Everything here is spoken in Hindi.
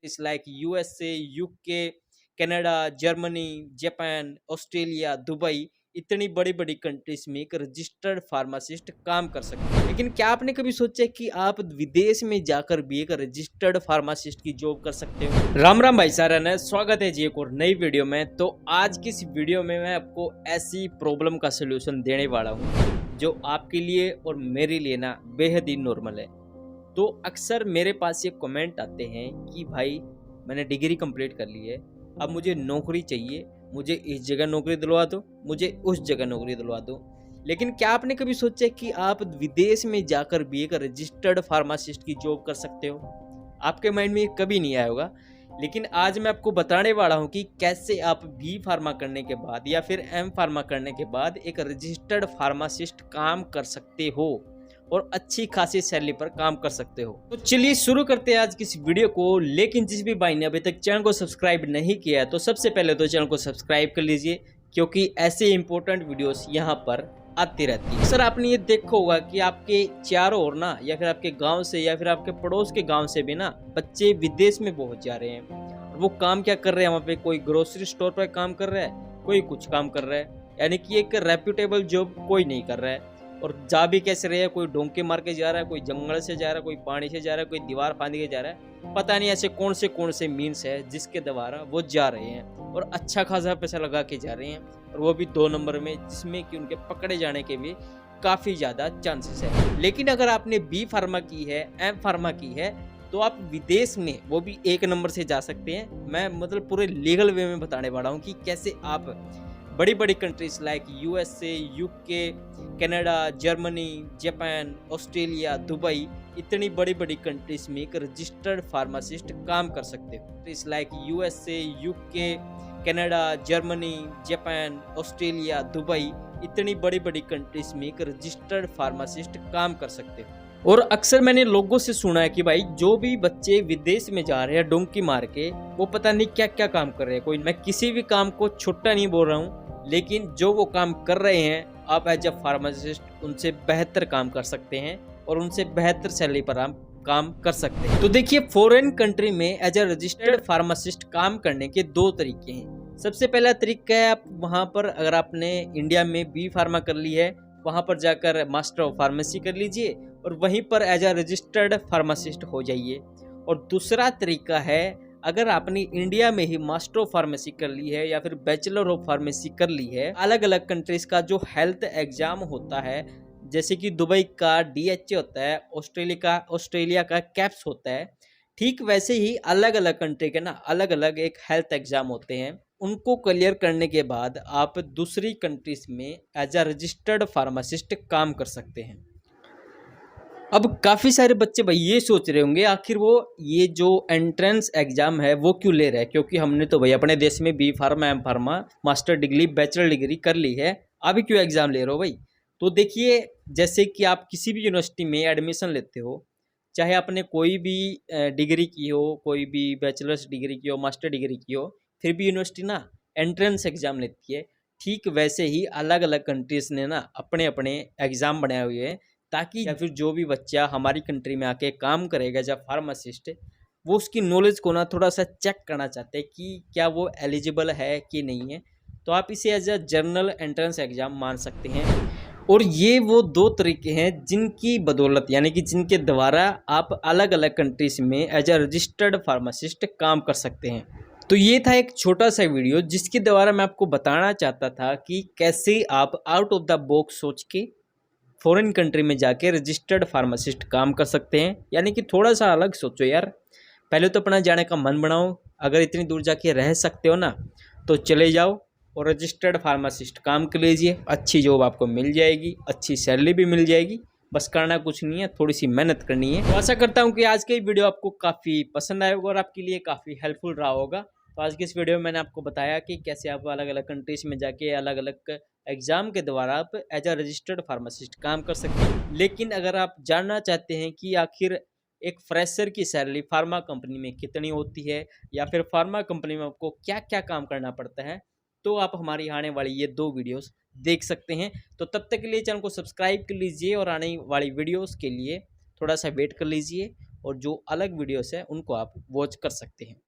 It's like USA, UK, Canada, Germany, Japan, Australia, Dubai इतनी बड़ी-बड़ी कंट्रीज़ में एक रजिस्टर्ड फार्मासिस्ट काम कर सकते हैं। लेकिन क्या आपने कभी सोचा है कि आप विदेश में जाकर भी एक रजिस्टर्ड फार्मासिस्ट की जॉब कर सकते हो? राम-राम भाई साहब ने स्वागत है जी एक और नई वीडियो में। तो आज की इस वीडियो में मैं आपको ऐसी प्रॉब्लम का सॉल्यूशन देने वाला हूँ, जो आपके लिए और मेरे लिए ना बेहद ही नॉर्मल है। तो अक्सर मेरे पास ये कमेंट आते हैं कि भाई मैंने डिग्री कंप्लीट कर ली है, अब मुझे नौकरी चाहिए, मुझे इस जगह नौकरी दिलवा दो, मुझे उस जगह नौकरी दिलवा दो। लेकिन क्या आपने कभी सोचा है कि आप विदेश में जाकर भी एक रजिस्टर्ड फार्मासिस्ट की जॉब कर सकते हो? आपके माइंड में ये कभी नहीं आया होगा। लेकिन आज मैं आपको बताने वाला हूँ कि कैसे आप बी फार्मा करने के बाद या फिर एम फार्मा करने के बाद एक रजिस्टर्ड फार्मासिस्ट काम कर सकते हो और अच्छी खासी सैलरी पर काम कर सकते हो। तो चलिए शुरू करते हैं आज की इस वीडियो को। लेकिन जिस भी भाई ने अभी तक चैनल को सब्सक्राइब नहीं किया है तो सबसे पहले तो चैनल को सब्सक्राइब कर लीजिए, क्योंकि ऐसे इंपॉर्टेंट वीडियोस यहाँ पर आती रहती है। सर आपने ये देखा होगा कि आपके चारों ओर ना या फिर आपके गांव से या फिर आपके पड़ोस के गांव से भी ना बच्चे विदेश में पहुंच जा रहे हैं। वो काम क्या कर रहे हैं वहाँ पे? कोई ग्रोसरी स्टोर पर काम कर रहा है, कोई कुछ काम कर रहा है, यानी कि एक रेप्यूटेबल जॉब कोई नहीं कर रहा है। और जा भी कैसे रहे हैं? कोई डोंके मार के जा रहा है, कोई जंगल से जा रहा है, कोई पानी से जा रहा है, कोई दीवार फांद के जा रहा है। पता नहीं ऐसे कौन से मीन्स है जिसके द्वारा वो जा रहे हैं और अच्छा खासा पैसा लगा के जा रहे हैं, और वो भी 2 नंबर में, जिसमें कि उनके पकड़े जाने के भी काफ़ी ज़्यादा चांसेस है। लेकिन अगर आपने बी फार्मा की है, एम फार्मा की है, तो आप विदेश में वो भी 1 नंबर से जा सकते हैं। मैं मतलब पूरे लीगल वे में बताने वाला हूँ कि कैसे आप बड़ी-बड़ी countries like USA, UK, Canada, Germany, Japan, Australia, Dubai इतनी बड़ी-बड़ी कंट्रीज़ में एक रजिस्टर्ड फार्मासिस्ट काम कर सकते हो। Countries like USA, UK, Canada, Germany, Japan, Australia, Dubai इतनी बड़ी-बड़ी कंट्रीज़ में एक रजिस्टर्ड फार्मासिस्ट काम कर सकते हो। और अक्सर मैंने लोगों से सुना है कि भाई जो भी बच्चे विदेश में जा रहे हैं डोंकी मार के, वो पता नहीं क्या क्या काम कर रहे हैं। कोई, मैं किसी भी काम को छोटा नहीं बोल रहा हूँ, लेकिन जो वो काम कर रहे हैं आप एज अ फार्मासिस्ट उनसे बेहतर काम कर सकते हैं और उनसे बेहतर सैलरी पर आप काम कर सकते हैं। तो देखिए, फॉरेन कंट्री में एज अ रजिस्टर्ड फार्मासिस्ट काम करने के 2 तरीके हैं। सबसे पहला तरीका है, आप वहाँ पर अगर आपने इंडिया में बी फार्मा कर ली है, वहाँ पर जाकर मास्टर ऑफ फार्मेसी कर लीजिए और वहीं पर एज अ रजिस्टर्ड फार्मासिस्ट हो जाइए। और दूसरा तरीका है, अगर आपने इंडिया में ही मास्टर ऑफ फार्मेसी कर ली है या फिर बैचलर ऑफ फार्मेसी कर ली है, अलग अलग कंट्रीज का जो हेल्थ एग्जाम होता है, जैसे कि दुबई का डीएचए होता है, ऑस्ट्रेलिया का कैप्स होता है, ठीक वैसे ही अलग अलग कंट्री के ना अलग अलग एक हेल्थ एग्जाम होते हैं। उनको क्लियर करने के बाद आप दूसरी कंट्रीज में एज अ रजिस्टर्ड फार्मासिस्ट काम कर सकते हैं। अब काफ़ी सारे बच्चे भाई ये सोच रहे होंगे, आखिर वो ये जो एंट्रेंस एग्जाम है वो क्यों ले रहा है? क्योंकि हमने तो भाई अपने देश में B pharma, M pharma, master degree, bachelor degree कर ली है, अभी क्यों एग्जाम ले रहे हो भाई? तो देखिए, जैसे कि आप किसी भी यूनिवर्सिटी में एडमिशन लेते हो, चाहे आपने कोई भी डिग्री की हो, कोई भी बैचलर्स डिग्री की हो, मास्टर डिग्री की हो, फिर भी यूनिवर्सिटी ना एंट्रेंस एग्जाम लेती है। ठीक वैसे ही अलग अलग कंट्रीज ने ना अपने अपने एग्जाम बनाए हुए हैं, ताकि या फिर जो भी बच्चा हमारी कंट्री में आके काम करेगा जब फार्मासिस्ट, वो उसकी नॉलेज को ना थोड़ा सा चेक करना चाहते हैं कि क्या वो एलिजिबल है कि नहीं है। तो आप इसे as a general entrance exam मान सकते हैं। और ये वो 2 तरीके हैं जिनकी बदौलत, यानी कि जिनके द्वारा आप अलग अलग कंट्रीज में एज अ रजिस्टर्ड फार्मासिस्ट काम कर सकते हैं। तो ये था एक छोटा सा वीडियो जिसके द्वारा मैं आपको बताना चाहता था कि कैसे आप आउट ऑफ द बॉक्स सोच के फॉरेन कंट्री में जाके रजिस्टर्ड फार्मासिस्ट काम कर सकते हैं। यानी कि थोड़ा सा अलग सोचो यार, पहले तो अपना जाने का मन बनाओ। अगर इतनी दूर जाके रह सकते हो ना, तो चले जाओ और रजिस्टर्ड फार्मासिस्ट काम कर लीजिए। अच्छी जॉब आपको मिल जाएगी, अच्छी सैलरी भी मिल जाएगी। बस करना कुछ नहीं है, थोड़ी सी मेहनत करनी है। तो आशा करता हूँ कि आज की वीडियो आपको काफ़ी पसंद आया होगा और आपके लिए काफ़ी हेल्पफुल रहा होगा। तो आज की इस वीडियो में मैंने आपको बताया कि कैसे आप अलग अलग कंट्रीज में जाके अलग अलग एग्जाम के द्वारा आप एज अ रजिस्टर्ड फार्मासिस्ट काम कर सकते हैं। लेकिन अगर आप जानना चाहते हैं कि आखिर एक फ्रेशर की सैलरी फार्मा कंपनी में कितनी होती है, या फिर फार्मा कंपनी में आपको क्या क्या काम करना पड़ता है, तो आप हमारी आने वाली ये 2 वीडियोस देख सकते हैं। तो तब तक के लिए चैनल को सब्सक्राइब कर लीजिए और आने वाली वीडियोस के लिए थोड़ा सा वेट कर लीजिए। और जो अलग वीडियोज़ हैं उनको आप वॉच कर सकते हैं।